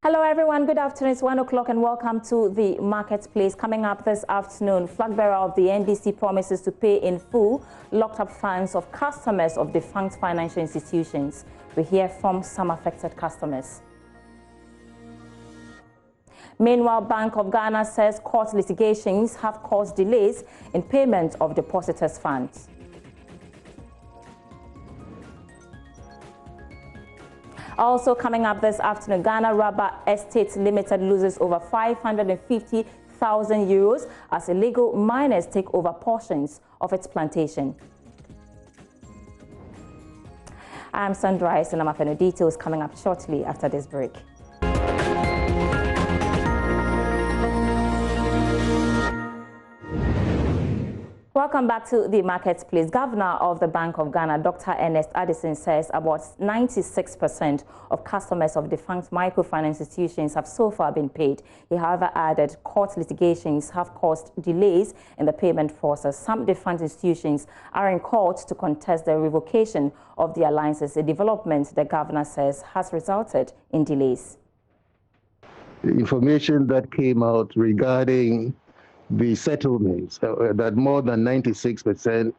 Hello everyone, good afternoon. It's 1 o'clock and welcome to the Marketplace. Coming up this afternoon, flag bearer of the NDC promises to pay in full locked up funds of customers of defunct financial institutions. We hear from some affected customers. Meanwhile, Bank of Ghana says court litigations have caused delays in payment of depositors' funds. Also coming up this afternoon, Ghana Rubber Estates Limited loses over 550,000 euros as illegal miners take over portions of its plantation. I'm Sandra and I'm having details coming up shortly after this break. Welcome back to the Marketplace. Governor of the Bank of Ghana, Dr. Ernest Addison, says about 96% of customers of defunct microfinance institutions have so far been paid. He, however, added court litigations have caused delays in the payment process. Some defunct institutions are in court to contest the revocation of their licenses, a development the governor says has resulted in delays. The information that came out regarding the settlements, that more than 96%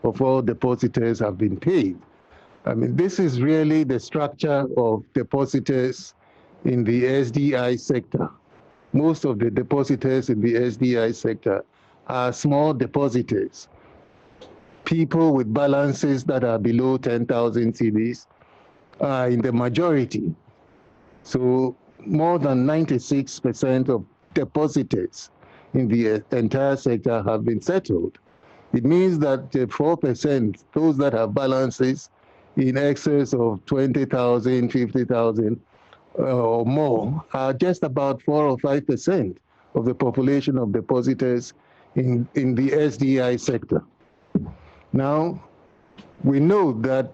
of all depositors have been paid. I mean, this is really the structure of depositors in the SDI sector. Most of the depositors in the SDI sector are small depositors, people with balances that are below 10,000 cedis are in the majority. So more than 96% of depositors in the entire sector have been settled. It means that 4%, those that have balances in excess of 20,000, 50,000 or more, are just about 4 or 5% of the population of depositors in the SDI sector. Now, we know that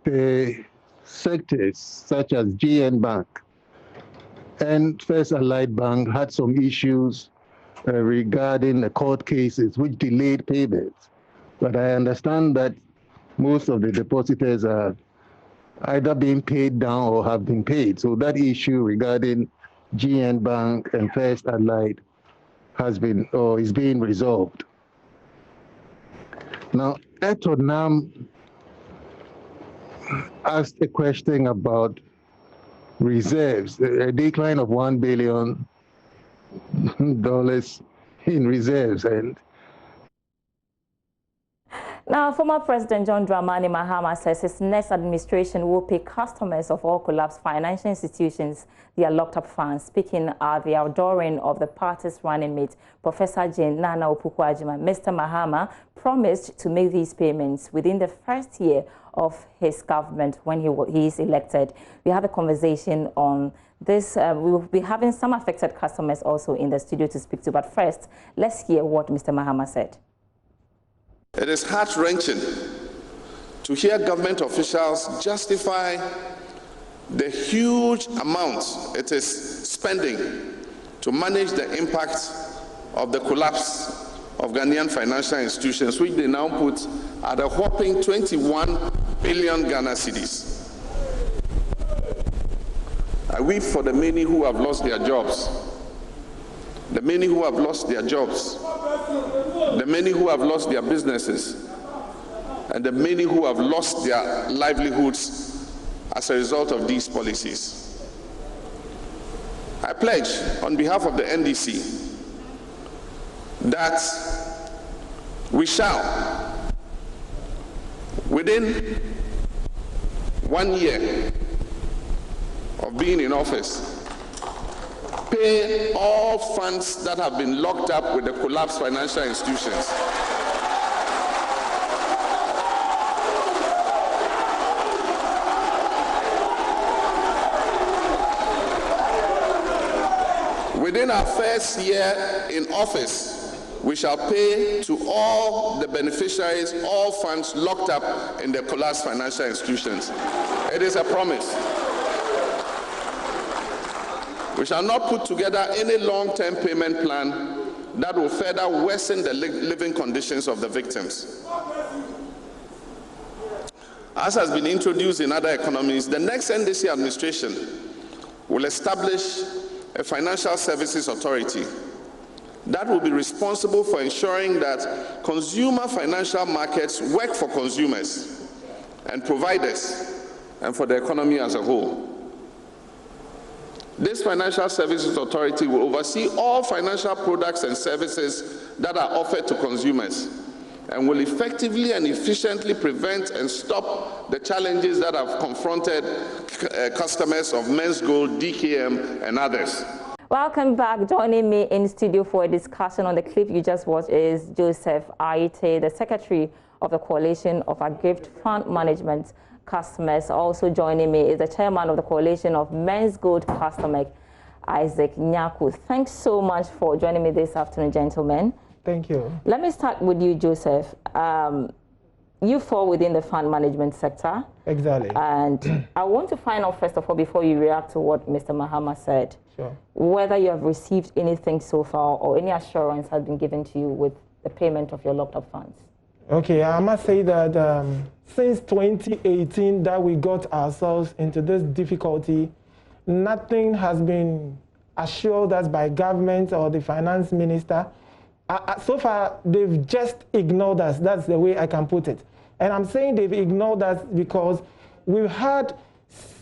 the sectors such as GN Bank and First Allied Bank had some issues regarding the court cases which delayed payments. But I understand that most of the depositors are either being paid down or have been paid. So that issue regarding GN Bank and First Allied has been or is being resolved. Now, Etonam asked a question about reserves, a decline of $1 billion in reserves. And now, former President John Dramani Mahama says his next administration will pay customers of all collapsed financial institutions their locked-up funds. Speaking at the outdooring of the party's running mate, Professor Jane Nana Opukwajima, Mr. Mahama promised to make these payments within the first year of his government when he is elected. We have a conversation on this. We will be having some affected customers also in the studio to speak to. But first, let's hear what Mr. Mahama said. It is heart-wrenching to hear government officials justify the huge amounts it is spending to manage the impact of the collapse of Ghanaian financial institutions, which they now put at a whopping 21 billion Ghana cedis. I weep for the many who have lost their jobs, the many who have lost their jobs, the many who have lost their businesses, and the many who have lost their livelihoods as a result of these policies. I pledge on behalf of the NDC that we shall, within 1 year of being in office, pay all funds that have been locked up with the collapsed financial institutions. Within our first year in office, we shall pay to all the beneficiaries all funds locked up in the collapsed financial institutions. It is a promise. We shall not put together any long-term payment plan that will further worsen the living conditions of the victims. As has been introduced in other economies, the next NDC administration will establish a financial services authority that will be responsible for ensuring that consumer financial markets work for consumers and providers and for the economy as a whole. This financial services authority will oversee all financial products and services that are offered to consumers and will effectively and efficiently prevent and stop the challenges that have confronted customers of Men's Gold, DKM, and others. Welcome back. Joining me in studio for a discussion on the clip you just watched is Joseph Aite, the Secretary of the Coalition of Aggrieved Fund Management Customers. Also joining me is the Chairman of the Coalition of Men's Gold Customers, Isaac Nyaku. Thanks so much for joining me this afternoon, gentlemen. Thank you. Let me start with you, Joseph. You fall within the fund management sector. Exactly. And I want to find out, first of all, before you react to what Mr. Mahama said, sure, whether you have received anything so far or any assurance has been given to you with the payment of your locked-up funds. Okay, I must say that since 2018 that we got ourselves into this difficulty, nothing has been assured us by government or the finance minister. So far, they've just ignored us. That's the way I can put it. And I'm saying they've ignored us because we've had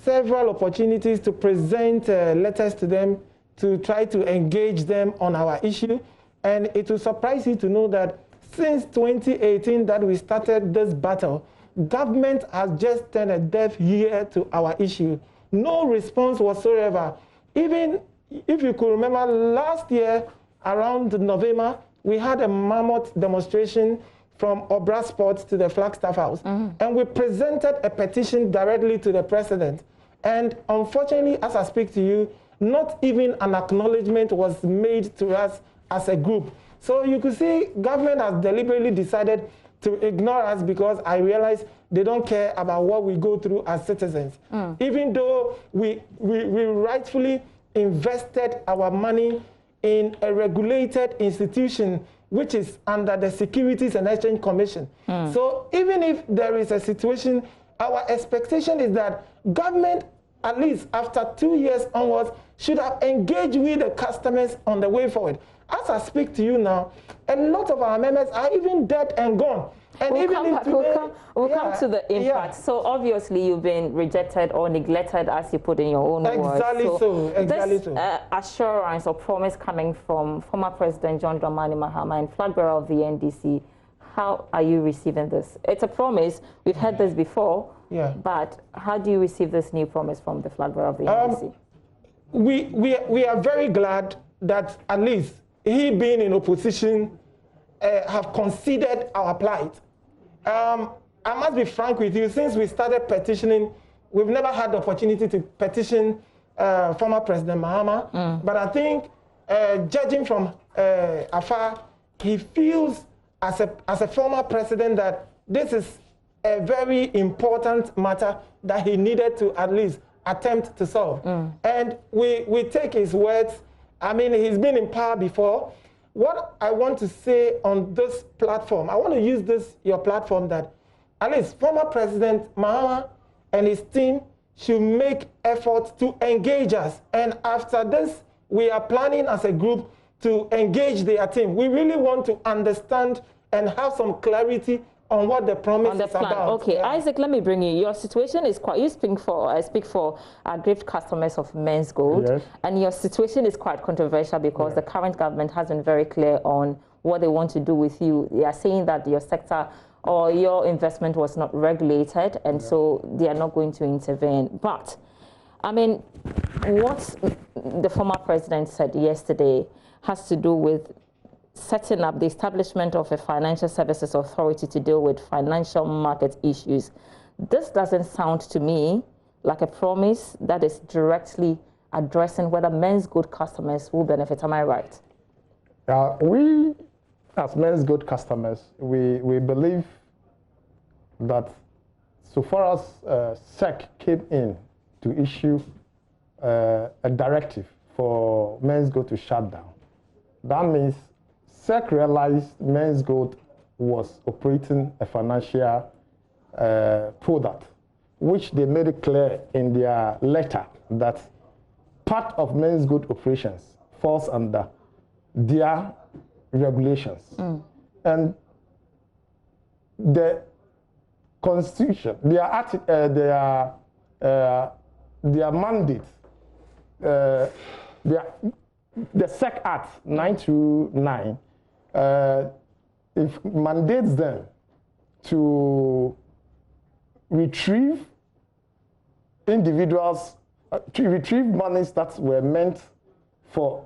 several opportunities to present letters to them to try to engage them on our issue. And it will surprise you to know that since 2018 that we started this battle, government has just turned a deaf ear to our issue. No response whatsoever. Even if you could remember last year around November, we had a mammoth demonstration from Obra Sports to the Flagstaff House. And we presented a petition directly to the president. And unfortunately, as I speak to you, not even an acknowledgement was made to us as a group. So you could see government has deliberately decided to ignore us because I realize they don't care about what we go through as citizens. Even though we rightfully invested our money in a regulated institution which is under the Securities and Exchange Commission. So even if there is a situation, our expectation is that government, at least after 2 years onwards, should have engaged with the customers on the way forward. As I speak to you now, a lot of our members are even dead and gone. And we'll come to the impact. So obviously you've been rejected or neglected, as you put in your own words. Exactly this assurance or promise coming from former President John Dramani Mahama and flag bearer of the NDC, how are you receiving this? It's a promise. We've heard this before. But how do you receive this new promise from the flag bearer of the NDC? We are very glad that at least he being in opposition have considered our plight. I must be frank with you, since we started petitioning, we've never had the opportunity to petition former President Mahama. But I think, judging from afar, he feels as a former president that this is a very important matter that he needed to at least attempt to solve. And we take his words. I mean, he's been in power before. What I want to say on this platform, I want to use your platform, that at least former President Mahama and his team should make efforts to engage us. And after this, we are planning as a group to engage their team. We really want to understand and have some clarity on what the promise is about. Okay, Isaac, let me bring you. Your situation is quite, I speak for aggrieved customers of Men's Gold, and your situation is quite controversial because the current government has been very clear on what they want to do with you. They are saying that your sector or your investment was not regulated, and so they are not going to intervene. But, I mean, what the former president said yesterday has to do with setting up the establishment of a financial services authority to deal with financial market issues. This doesn't sound to me like a promise that is directly addressing whether Men's Gold customers will benefit. Am I right? We, as Men's Gold customers, we believe that so far as SEC came in to issue a directive for Men's Gold to shut down, that means SEC realized Men's Gold was operating a financial product, which they made it clear in their letter that part of men's good operations falls under their regulations. And the Constitution, their mandate, the SEC Act 929, it mandates them to retrieve individuals, to retrieve monies that were meant for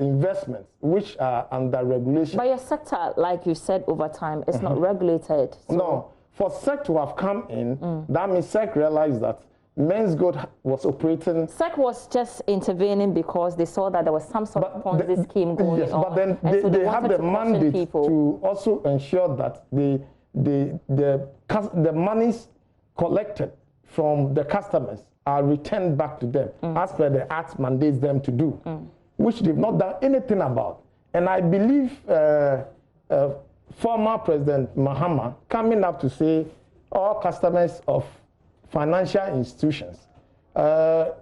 investments, which are under regulation. But your sector, like you said, over time, is not regulated. So. No, for SEC to have come in, that means SEC realized that men's good was operating. SEC was just intervening because they saw that there was some sort of Ponzi scheme going on. But then they have the mandate to also ensure that the monies collected from the customers are returned back to them, as per the Act mandates them to do, which they've not done anything about. And I believe former President Mahama coming up to say all customers of financial institutions,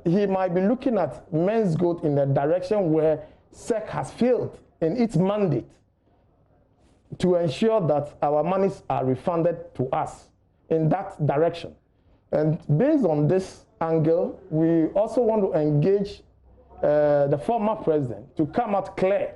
he might be looking at men's good in a direction where SEC has failed in its mandate to ensure that our monies are refunded to us in that direction. And based on this angle, we also want to engage the former president to come out clear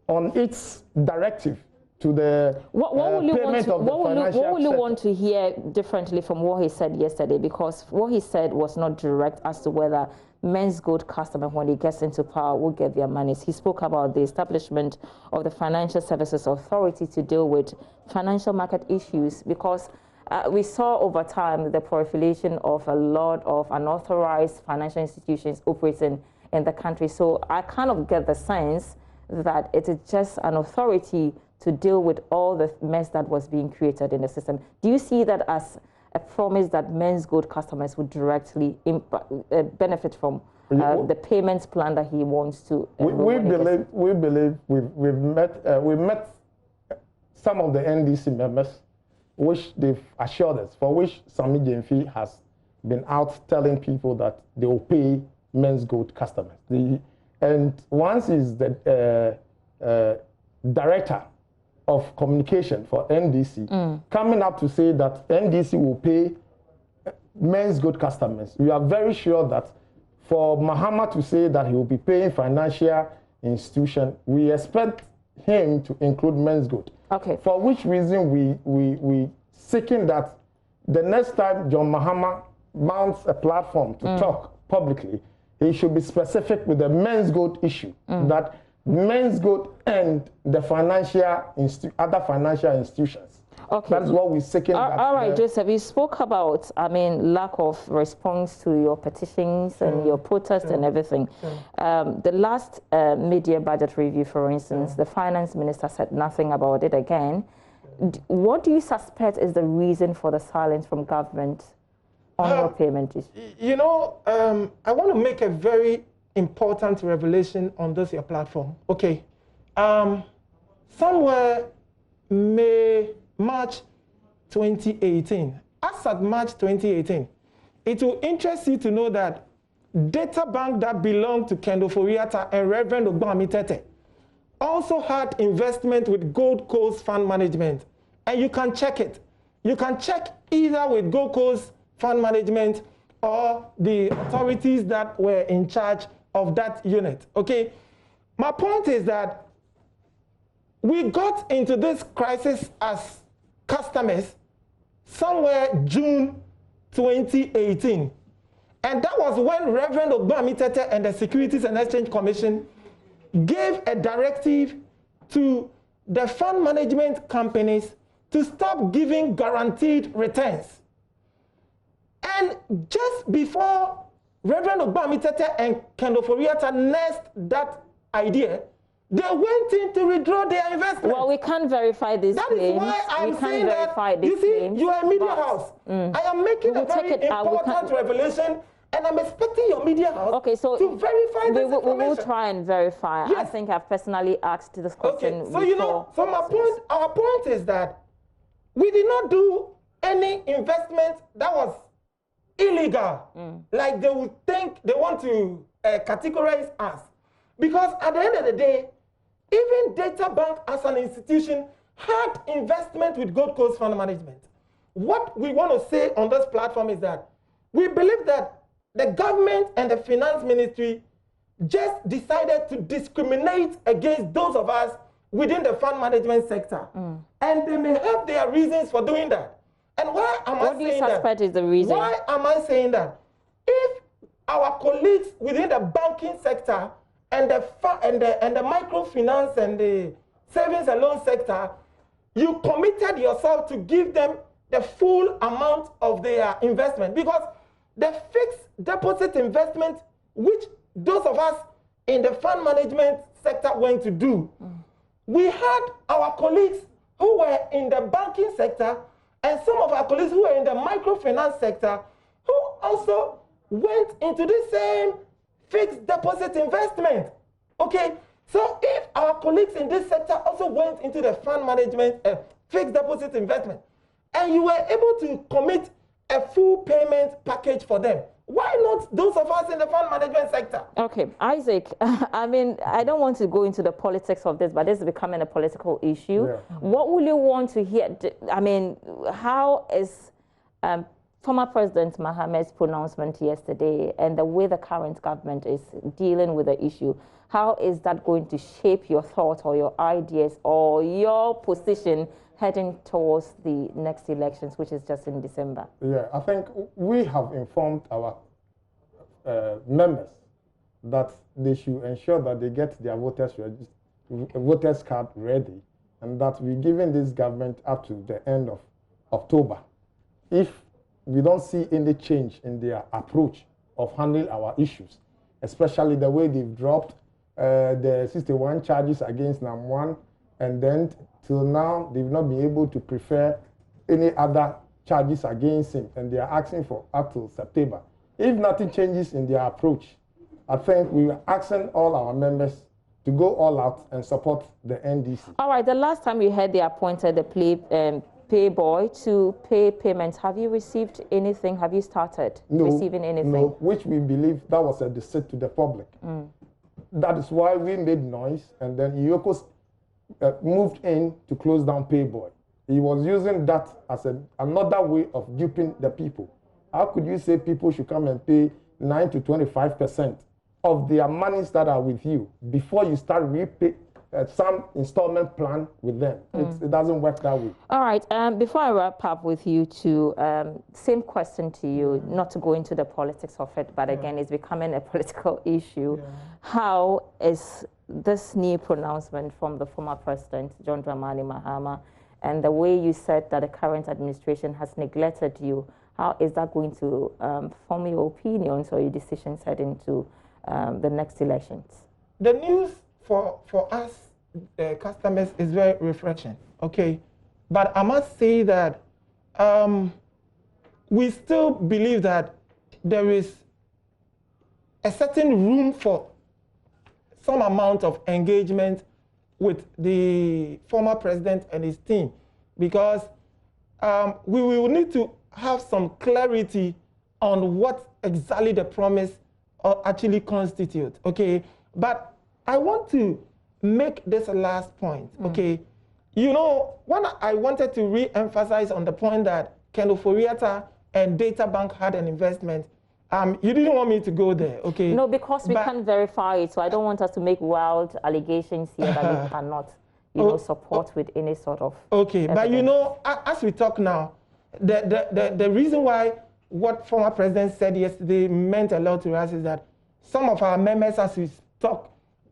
on its directive to the payment of the financial sector. What will you want to hear differently from what he said yesterday? Because what he said was not direct as to whether men's good customer, when he gets into power, will get their monies. He spoke about the establishment of the Financial Services Authority to deal with financial market issues, because we saw over time the proliferation of a lot of unauthorized financial institutions operating in the country. So I kind of get the sense that it is just an authority to deal with all the mess that was being created in the system. Do you see that as a promise that men's good customers would directly benefit from the payments plan that he wants to? We believe we've met some of the NDC members, which they've assured us, for which Sami Jemfi has been out telling people that they will pay men's good customers. And once is the director of communication for NDC coming up to say that NDC will pay men's good customers. We are very sure that for Mahama to say that he will be paying financial institution, we expect him to include men's good. Okay. For which reason we seeking that the next time John Mahama mounts a platform to talk publicly, he should be specific with the men's good issue, that men's good and the other financial institutions. Okay. That's what we're seeking. All right, Joseph, you spoke about, lack of response to your petitions and your protests and everything. The last mid-year budget review, for instance, the finance minister said nothing about it again. What do you suspect is the reason for the silence from government on your payment issue? You know, I want to make a very important revelation on this your platform. Okay. Somewhere March 2018, as at March 2018, it will interest you to know that data bank that belonged to Kendo Foriata and Reverend Ogbami Tete also had investment with Gold Coast Fund Management. And you can check it. You can check either with Gold Coast Fund Management or the authorities that were in charge of that unit. Okay. My point is that we got into this crisis as customers somewhere June 2018. And that was when Reverend Ogbami Tete and the Securities and Exchange Commission gave a directive to the fund management companies to stop giving guaranteed returns. And just before Reverend Ogbami Tete and Kendo Foriata nursed that idea, they went in to withdraw their investment. Well, we can't verify this claims. That is why I'm saying that, you see, you are a media house. I am making a very important revelation, and I'm expecting your media house to verify this information. We will try and verify. Yes. I think I've personally asked this question so you know, so our point is that we did not do any investment that was illegal. Like they would think they want to categorize us. Because at the end of the day, even Data Bank as an institution had investment with Gold Coast Fund Management. What we want to say on this platform is that we believe that the government and the finance ministry just decided to discriminate against those of us within the fund management sector. And they may have their reasons for doing that. And why am I saying that? What do you suspect is the reason? Why am I saying that? If our colleagues within the banking sector and the microfinance and the savings and loan sector, you committed yourself to give them the full amount of their investment, because the fixed deposit investment, which those of us in the fund management sector went to do, we had our colleagues who were in the banking sector and some of our colleagues who were in the microfinance sector who also went into the same fixed deposit investment. Okay, so if our colleagues in this sector also went into the fund management fixed deposit investment, and you were able to commit a full payment package for them, why not those of us in the fund management sector? Okay, Isaac, I mean, I don't want to go into the politics of this, but this is becoming a political issue. Yeah. What will you want to hear? I mean, how is former President Mahamat's pronouncement yesterday and the way the current government is dealing with the issue, how is that going to shape your thoughts or your ideas or your position heading towards the next elections, which is just in December? Yeah, I think we have informed our members that they should ensure that they get their voters card ready, and that we're giving this government up to the end of October. If we don't see any change in their approach of handling our issues, especially the way they've dropped the 61 charges against NAM1, and then till now they've not been able to prefer any other charges against him, and they are asking for up till September. If nothing changes in their approach, I think we are asking all our members to go all out and support the NDC. All right, the last time you heard they appointed the pay boy to pay payments, have you received anything? Have you started receiving anything? No, which we believe that was a deceit to the public. That is why we made noise, and then Iyoko moved in to close down Payboy. He was using that as another way of duping the people. How could you say people should come and pay 9 to 25% of their monies that are with you before you start repay some installment plan with them? It doesn't work that way. All right. Before I wrap up with you two, same question to you, not to go into the politics of it, but again, it's becoming a political issue. How is this new pronouncement from the former president, John Dramani Mahama, and the way you said that the current administration has neglected you, how is that going to form your opinions or your decisions heading to the next elections? The news for us customers is very refreshing, okay? But I must say that we still believe that there is a certain room for some amount of engagement with the former president and his team, because we will need to have some clarity on what exactly the promise actually constitutes, okay? But I want to make this last point, okay? You know, when I wanted to re-emphasize on the point that Ken Ofori-Atta and Data Bank had an investment, you didn't want me to go there, okay? No, because we can't verify it, so I don't want us to make wild allegations here that we cannot, you know, support with any sort of evidence. But you know, as we talk now, the reason why what former president said yesterday meant a lot to us is that some of our members, as we talk,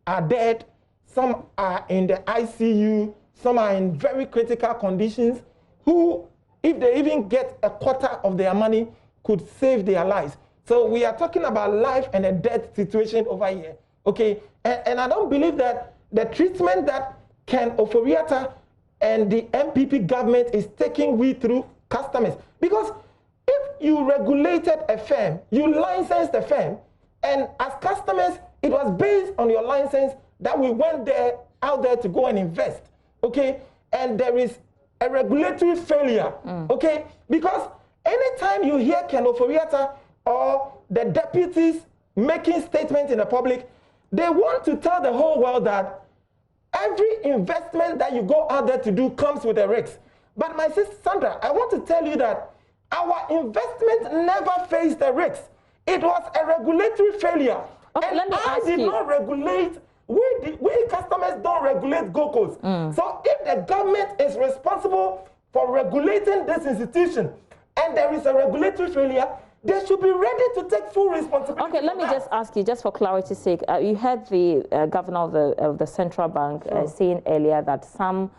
are dead, some are in the ICU, some are in very critical conditions, who, if they even get a quarter of their money, could save their lives. So we are talking about life and a death situation over here, okay? And I don't believe that the treatment that Ken Ofori-Atta and the MPP government is taking we through customers. Because if you regulated a firm, you licensed a firm, and as customers, it was based on your license that we went out there to go and invest, okay? And there is a regulatory failure, okay? Because anytime you hear Ken Ofori-Atta or the deputies making statements in the public. They want to tell the whole world that every investment that you go out there to do comes with a risk. But my sister Sandra, I want to tell you that our investment never faced a risk. It was a regulatory failure. Okay, and let me I ask did you. not regulate, we customers don't regulate GoCos. So if the government is responsible for regulating this institution and there is a regulatory failure, they should be ready to take full responsibility. Okay, let me just ask you, just for clarity's sake, you heard the governor of the central bank saying earlier that some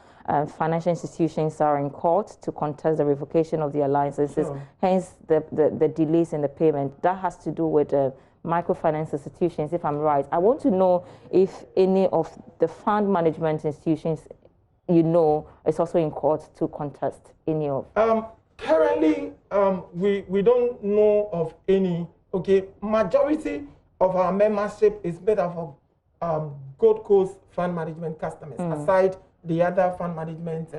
financial institutions are in court to contest the revocation of their licenses, hence the delays in the payment. That has to do with microfinance institutions, if I'm right. I want to know if any of the fund management institutions you know is also in court to contest any of. Currently, we don't know of any. Okay, majority of our membership is made up of Gold Coast fund management customers, aside the other fund management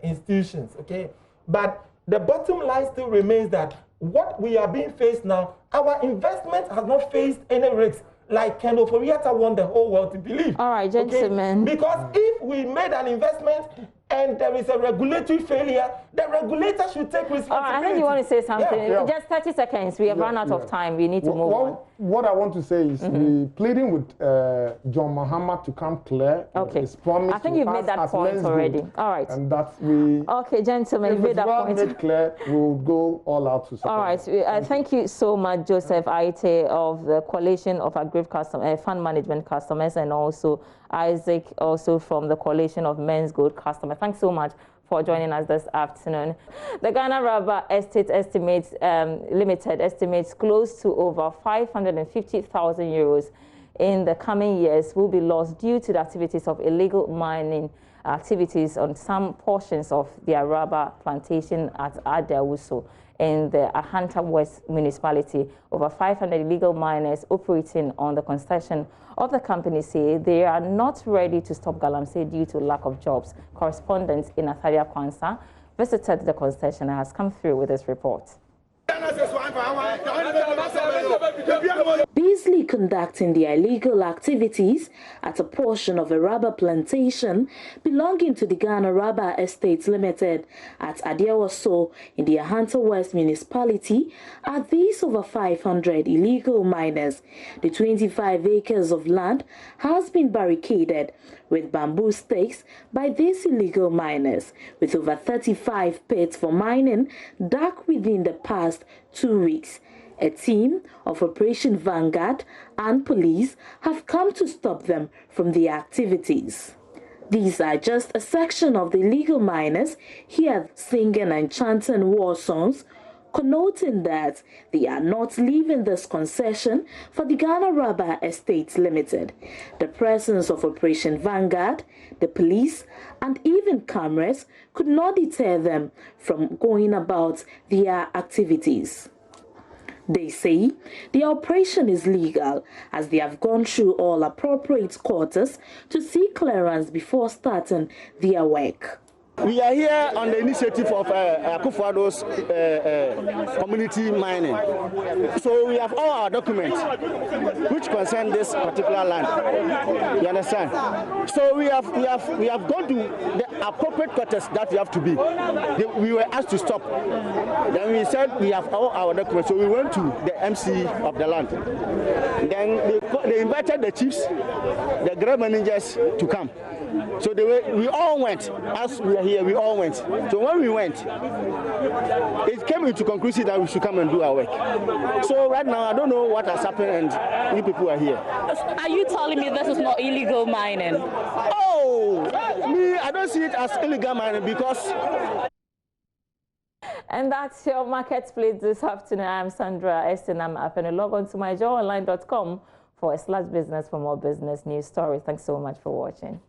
institutions. Okay, but the bottom line still remains that what we are being faced now, our investment has not faced any risks. Like Ken Oforiatta want the whole world to believe. All right, gentlemen. Okay? Because if we made an investment and there is a regulatory failure, the regulator should take responsibility. All right, I think you want to say something. Yeah. Just 30 seconds. We have run out of time. We need to move on. What I want to say is we're pleading with John Mahama to come clear. Okay. His promise. I think you've made that point already. All right. And that we. Okay, gentlemen, you've made that point. Made clear, we'll go all out to support. All right. Thank you so much, Joseph Aite of the Coalition of Aggrieved Fund Management Customers, and also Isaac, also from the Coalition of Men's Gold Customers. Thanks so much for joining us this afternoon. The Ghana Rubber Estate Limited estimates close to over 550,000 euros in the coming years will be lost due to the activities of illegal mining activities on some portions of their rubber plantation at Adewuso in the Ahanta West municipality. Over 500 illegal miners operating on the concession of the company say they are not ready to stop Galamsey due to lack of jobs. Correspondent in Atharia Kwanza visited the concession and has come through with this report. Busily conducting their illegal activities at a portion of a rubber plantation belonging to the Ghana Rubber Estates Limited at Adewuso in the Ahanta West municipality are these over 500 illegal miners. The 25 acres of land has been barricaded with bamboo stakes by these illegal miners, with over 35 pits for mining dug within the past 2 weeks. A team of Operation Vanguard and police have come to stop them from their activities. These are just a section of the illegal miners here singing and chanting war songs, connoting that they are not leaving this concession for the Ghana Rubber Estates Limited. The presence of Operation Vanguard, the police, and even cameras could not deter them from going about their activities. They say the operation is legal as they have gone through all appropriate quarters to seek clearance before starting their work. We are here on the initiative of Akufo-Addo's community mining. So we have all our documents which concern this particular land. You understand? So we have gone to the appropriate quarters that we have to be. We were asked to stop. Then we said we have all our documents. So we went to the MC of the land. Then they invited the chiefs, the grave managers to come. So we all went. As we are here, we all went. So when we went, it came into conclusion that we should come and do our work. So right now, I don't know what has happened and you people are here. Are you telling me this is not illegal mining? Oh, me, I don't see it as illegal mining because... And that's your market split this afternoon. I'm Sandra Estinam. I'm going to log on to myjoyonline.com for a slash business for more business news stories. Thanks so much for watching.